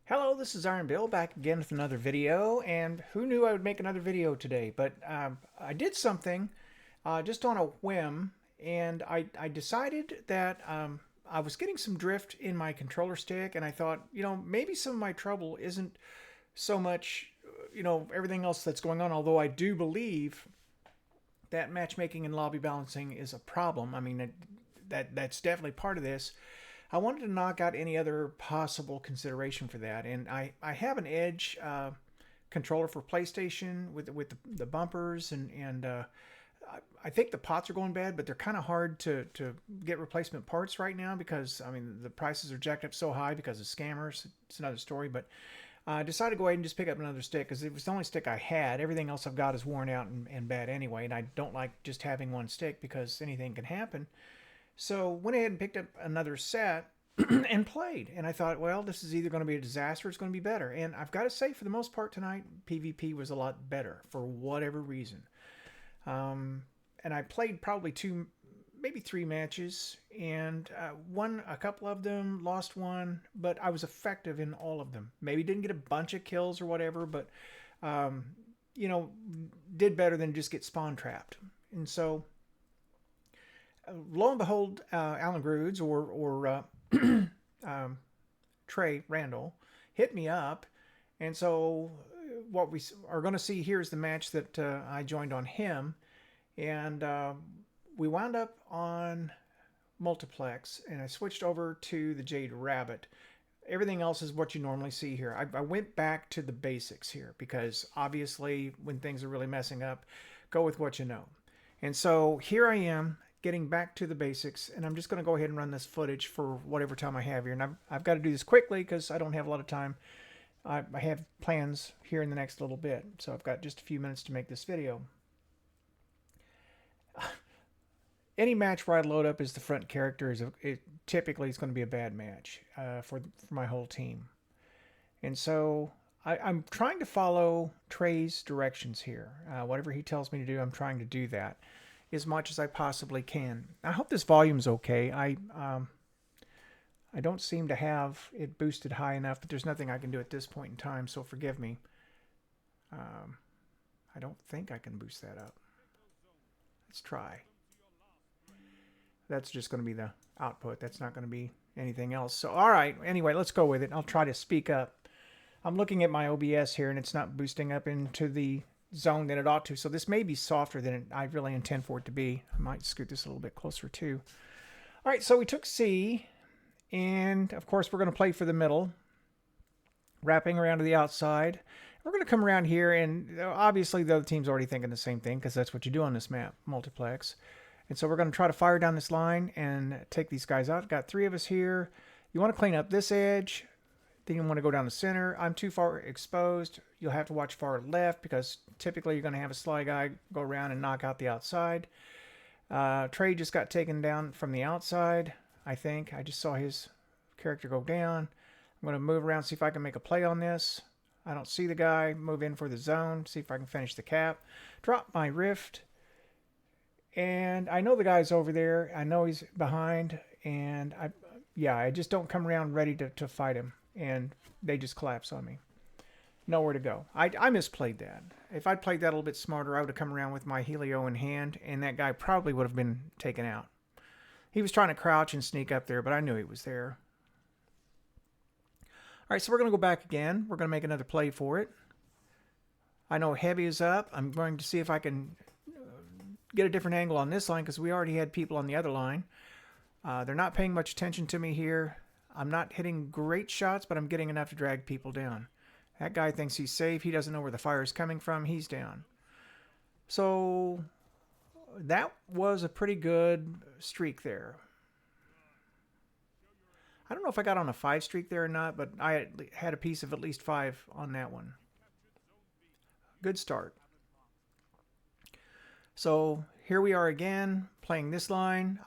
Hello, this is Iron Bill back again with another video, and who knew I would make another video today? But I did something just on a whim, and I decided that I was getting some drift in my controller stick, and I thought, maybe some of my trouble isn't so much, everything else that's going on, although I do believe that matchmaking and lobby balancing is a problem. I mean, that's definitely part of this. I wanted to knock out any other possible consideration for that, and I have an Edge controller for PlayStation with the bumpers and I think the pots are going bad, but they're kind of hard to get replacement parts right now because I mean the prices are jacked up so high because of scammers. It's another story, but I decided to go ahead and just pick up another stick because it was the only stick I had. Everything else I've got is worn out and bad anyway, and I don't like just having one stick because anything can happen. So went ahead and picked up another set and played. And I thought, well, this is either going to be a disaster or it's going to be better. And I've got to say, for the most part tonight, PvP was a lot better for whatever reason. And I played probably two, maybe three matches, and won a couple of them, lost one, but I was effective in all of them. Maybe didn't get a bunch of kills or whatever, but um, you know, did better than just get spawn trapped. And so lo and behold, Alan Grudes or Trey Randall hit me up, and so what we are going to see here is the match that I joined on him, and we wound up on multiplex, and I switched over to the Jade Rabbit. Everything else is what you normally see here. I went back to the basics here because obviously when things are really messing up, go with what you know. And so here I am getting back to the basics, and I'm just going to go ahead and run this footage for whatever time I have here. And I've got to do this quickly because I don't have a lot of time. I have plans here in the next little bit, so I've got just a few minutes to make this video. Any match where I load up as the front character typically it's going to be a bad match for my whole team. And so I'm trying to follow Trey's directions here. Whatever he tells me to do, I'm trying to do that as much as I possibly can. I hope this volume's okay. I don't seem to have it boosted high enough, but there's nothing I can do at this point in time, so forgive me. I don't think I can boost that up. Let's try. That's just going to be the output. That's not going to be anything else. So, all right. Anyway, let's go with it. I'll try to speak up. I'm looking at my OBS here, and it's not boosting up into the zone that it ought to. So this may be softer than I really intend for it to be. I might scoot this a little bit closer too. All right, so we took C, and of course we're going to play for the middle, wrapping around to the outside. We're going to come around here, and obviously the other team's already thinking the same thing because that's what you do on this map, multiplex. And so we're going to try to fire down this line and take these guys out. Got three of us here. You want to clean up this edge. Then you want to go down the center. I'm too far exposed. You'll have to watch far left because typically you're going to have a sly guy go around and knock out the outside. Trey just got taken down from the outside, I think. I just saw his character go down. I'm going to move around, see if I can make a play on this. I don't see the guy. Move in for the zone, see if I can finish the cap. Drop my rift. And I know the guy's over there. I know he's behind. And I just don't come around ready to fight him. And they just collapse on me. Nowhere to go. I misplayed that. If I'd played that a little bit smarter, I would have come around with my Helio in hand, and that guy probably would have been taken out. He was trying to crouch and sneak up there, but I knew he was there. All right, so we're going to go back again. We're going to make another play for it. I know heavy is up. I'm going to see if I can get a different angle on this line because we already had people on the other line. They're not paying much attention to me here. I'm not hitting great shots, but I'm getting enough to drag people down. That guy thinks he's safe. He doesn't know where the fire is coming from. He's down. So that was a pretty good streak there. I don't know if I got on a 5 streak there or not, but I had a piece of at least 5 on that one. Good start. So here we are again, playing this line.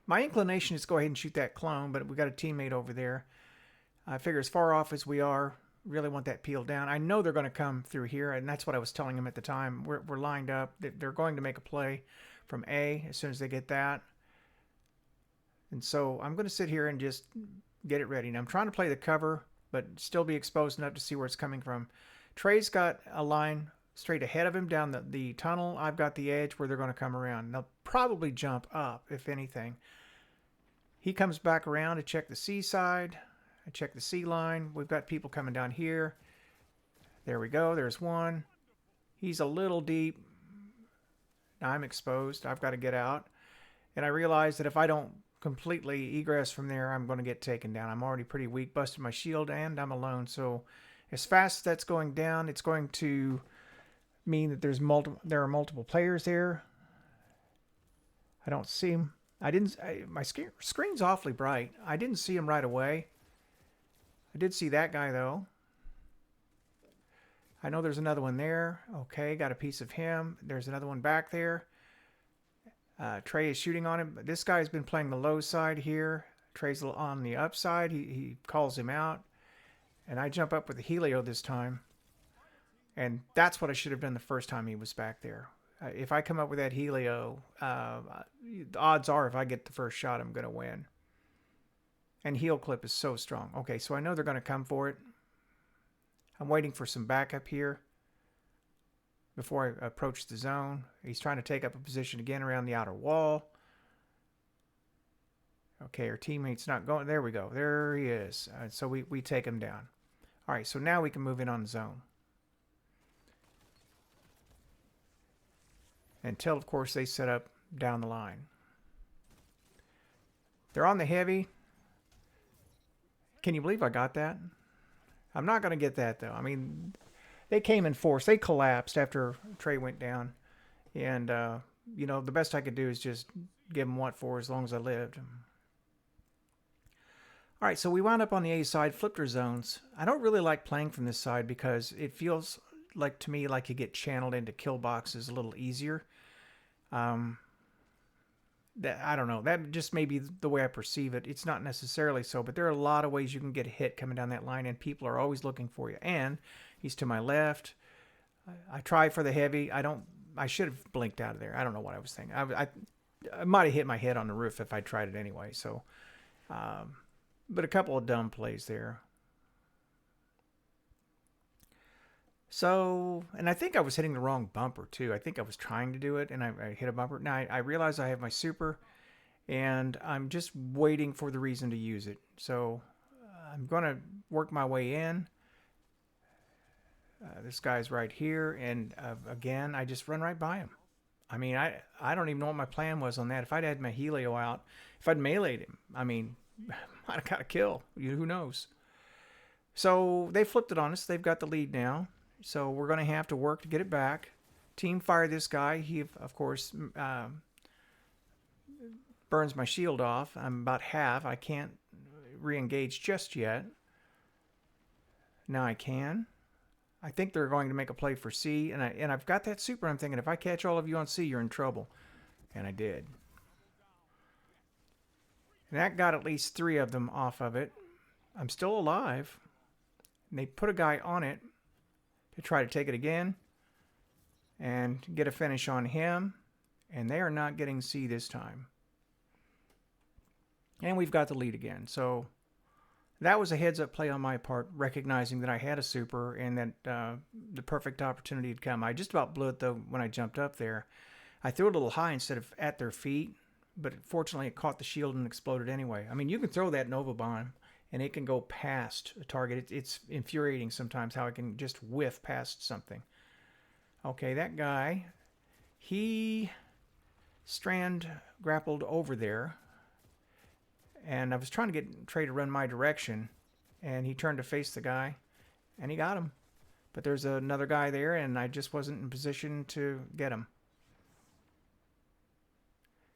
My inclination is to go ahead and shoot that clone, but we got a teammate over there. I figure as far off as we are, really want that peel down. I know they're going to come through here, and that's what I was telling them at the time. We're lined up. They're going to make a play from A as soon as they get that. And so I'm going to sit here and just get it ready. And I'm trying to play the cover but still be exposed enough to see where it's coming from. Trey's got a line straight ahead of him down the tunnel. I've got the edge where they're going to come around. They'll probably jump up, if anything. He comes back around to check the C side. I check the C line. We've got people coming down here. There we go. There's one. He's a little deep. I'm exposed. I've got to get out. And I realize that if I don't completely egress from there, I'm going to get taken down. I'm already pretty weak, busted my shield, and I'm alone. So as fast as that's going down, it's going to mean that there are multiple players there. I don't see him. My screen's awfully bright. I didn't see him right away. I did see that guy, though. I know there's another one there. Okay, got a piece of him. There's another one back there. Trey is shooting on him. This guy's been playing the low side here. Trey's on the upside. He calls him out. And I jump up with the Helio this time. And that's what I should have done the first time he was back there. If I come up with that Helio, the odds are if I get the first shot, I'm going to win. And heel clip is so strong. Okay, so I know they're going to come for it. I'm waiting for some backup here before I approach the zone. He's trying to take up a position again around the outer wall. Okay, our teammate's not going. There we go. There he is. So we take him down. All right, so now we can move in on the zone. Until, of course, they set up down the line. They're on the heavy. Can you believe I got that? I'm not going to get that, though. I mean, they came in force. They collapsed after Trey went down. And, you know, the best I could do is just give them what for as long as I lived. All right, so we wound up on the A side, flipped our zones. I don't really like playing from this side because it feels like, to me, like you get channeled into kill boxes a little easier. I don't know. That just may be the way I perceive it. It's not necessarily so, but there are a lot of ways you can get hit coming down that line, and people are always looking for you. And he's to my left. I try for the heavy. I should have blinked out of there. I don't know what I was thinking. I might have hit my head on the roof if I tried it anyway. So, but a couple of dumb plays there. So, and I think I was hitting the wrong bumper too. I think I was trying to do it and I hit a bumper. Now I realize I have my super and I'm just waiting for the reason to use it. So I'm going to work my way in. This guy's right here. And again, I just run right by him. I mean, I don't even know what my plan was on that. If I'd had my Helio out, if I'd meleeed him, I mean, I'd have got a kill. Who knows? So they flipped it on us. They've got the lead now. So we're going to have to work to get it back. Team fire this guy. He, of course, burns my shield off. I'm about half. I can't re-engage just yet. Now I can. I think they're going to make a play for C. And I've got that super. I'm thinking, if I catch all of you on C, you're in trouble. And I did. And that got at least 3 of them off of it. I'm still alive. And they put a guy on it to try to take it again and get a finish on him. And they are not getting C this time. And we've got the lead again. So that was a heads-up play on my part, recognizing that I had a super and that the perfect opportunity had come. I just about blew it, though, when I jumped up there. I threw it a little high instead of at their feet, but fortunately it caught the shield and exploded anyway. I mean, you can throw that Nova Bomb and it can go past a target. It's infuriating sometimes how it can just whiff past something. Okay, that guy, he strand grappled over there. And I was trying to get Trey to run my direction. And he turned to face the guy. And he got him. But there's another guy there, and I just wasn't in position to get him.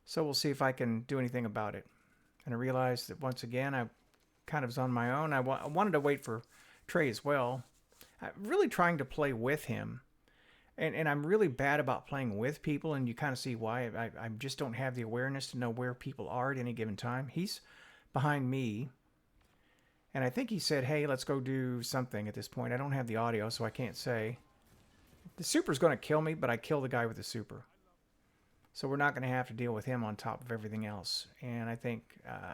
So we'll see if I can do anything about it. And I realized that once again, I kind of was on my own. I wanted to wait for Trey as well. I'm really trying to play with him. And I'm really bad about playing with people, and you kind of see why. I just don't have the awareness to know where people are at any given time. He's behind me, and I think he said, hey, let's go do something at this point. I don't have the audio, so I can't say. The super's going to kill me, but I kill the guy with the super. So we're not going to have to deal with him on top of everything else. And I think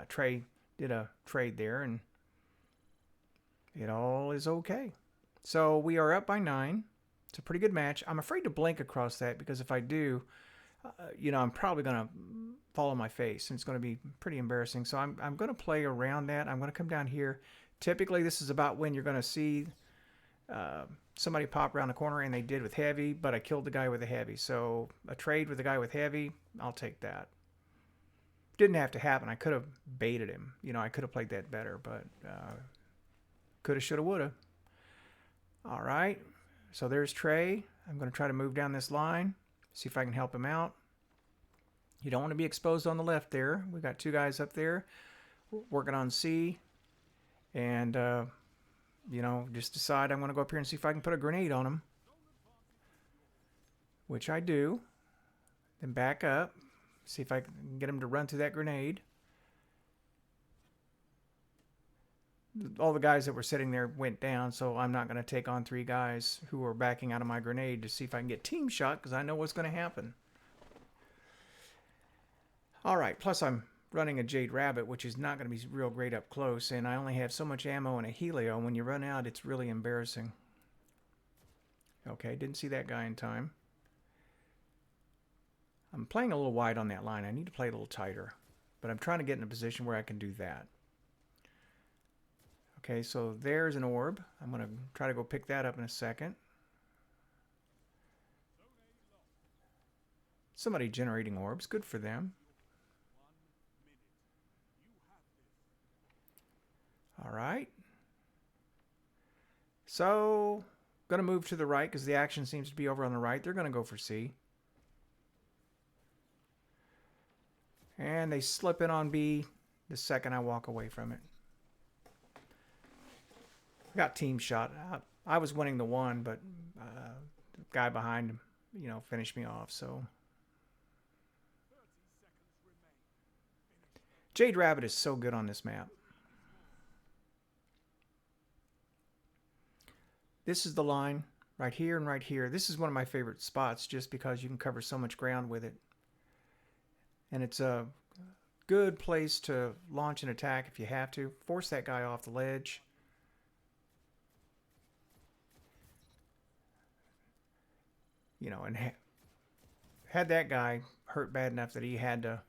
Trey did a trade there, and it all is okay. So we are up by 9. It's a pretty good match. I'm afraid to blink across that because if I do, I'm probably going to fall on my face and it's going to be pretty embarrassing. So I'm going to play around that. I'm going to come down here. Typically, this is about when you're going to see somebody pop around the corner, and they did with heavy, but I killed the guy with a heavy. So a trade with the guy with heavy, I'll take that. Didn't have to happen. I could have baited him. I could have played that better, but coulda, shoulda, woulda. All right. So there's Trey. I'm going to try to move down this line, see if I can help him out. You don't want to be exposed on the left there. We got 2 guys up there working on C. And, just decide I'm going to go up here and see if I can put a grenade on him. Which I do. Then back up. See if I can get him to run through that grenade. All the guys that were sitting there went down, so I'm not going to take on 3 guys who are backing out of my grenade to see if I can get team shot, because I know what's going to happen. All right, plus I'm running a Jade Rabbit, which is not going to be real great up close, and I only have so much ammo and a Helio. When you run out, it's really embarrassing. Okay, didn't see that guy in time. I'm playing a little wide on that line. I need to play a little tighter, but I'm trying to get in a position where I can do that. Okay, so there's an orb. I'm going to try to go pick that up in a second. Somebody generating orbs. Good for them. All right. So, going to move to the right because the action seems to be over on the right. They're going to go for C. And they slip in on B the second I walk away from it. Got team shot. I was winning the 1, but the guy behind him, finished me off. So Jade Rabbit is so good on this map. This is the line right here and right here. This is one of my favorite spots just because you can cover so much ground with it. And it's a good place to launch an attack if you have to. Force that guy off the ledge. And had that guy hurt bad enough that he had to,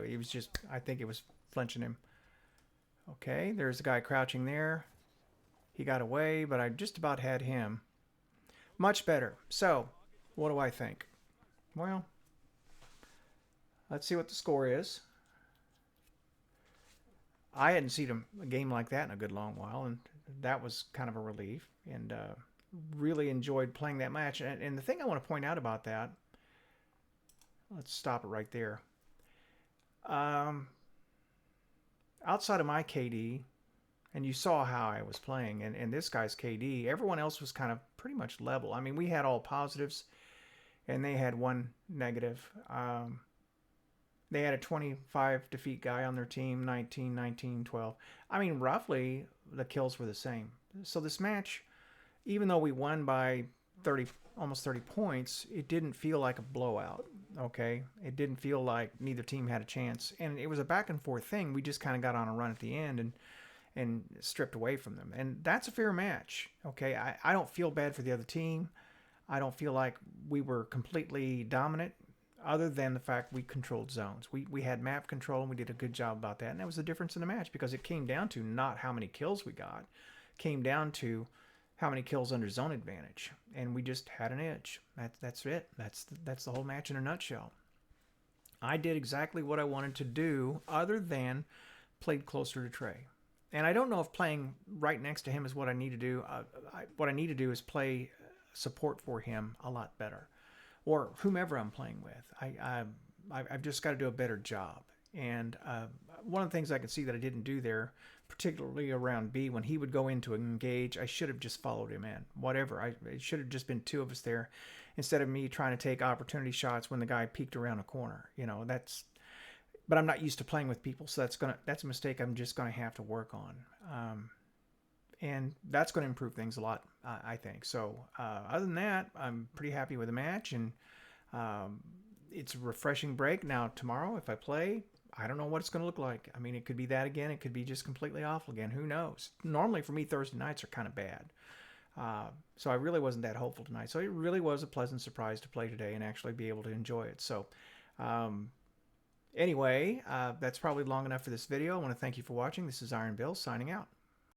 he was just, I think it was flinching him. Okay, there's a guy crouching there. He got away, but I just about had him. Much better. So, what do I think? Well, let's see what the score is. I hadn't seen a game like that in a good long while, and that was kind of a relief. And really enjoyed playing that match. And the thing I want to point out about that, let's stop it right there. Outside of my KD, and you saw how I was playing, and this guy's KD, everyone else was kind of pretty much level. We had all positives, and they had 1 negative. They had a 25 defeat guy on their team, 19, 19, 12. Roughly, the kills were the same. So this match, even though we won by 30, almost 30 points, it didn't feel like a blowout, okay? It didn't feel like neither team had a chance. And it was a back and forth thing. We just kind of got on a run at the end and stripped away from them. And that's a fair match, okay? I don't feel bad for the other team. I don't feel like we were completely dominant other than the fact we controlled zones. We had map control, and we did a good job about that. And that was the difference in the match because it came down to not how many kills we got. It came down to how many kills under zone advantage, and we just had an edge. That's it. That's the whole match in a nutshell. I did exactly what I wanted to do, other than played closer to Trey. And I don't know if playing right next to him is what I need to do. What I need to do is play support for him a lot better, or whomever I'm playing with. I've just got to do a better job. And one of the things I could see that I didn't do there, particularly around B, when he would go in to engage, I should have just followed him in. Whatever. It should have just been 2 of us there instead of me trying to take opportunity shots when the guy peeked around a corner. But I'm not used to playing with people, so that's a mistake I'm just going to have to work on. And that's going to improve things a lot, I think. So other than that, I'm pretty happy with the match, and it's a refreshing break. Now tomorrow, if I play, I don't know what it's going to look like. I mean, it could be that again. It could be just completely awful again. Who knows? Normally for me, Thursday nights are kind of bad. So I really wasn't that hopeful tonight. So it really was a pleasant surprise to play today and actually be able to enjoy it. So anyway, that's probably long enough for this video. I want to thank you for watching. This is Iron Bill signing out.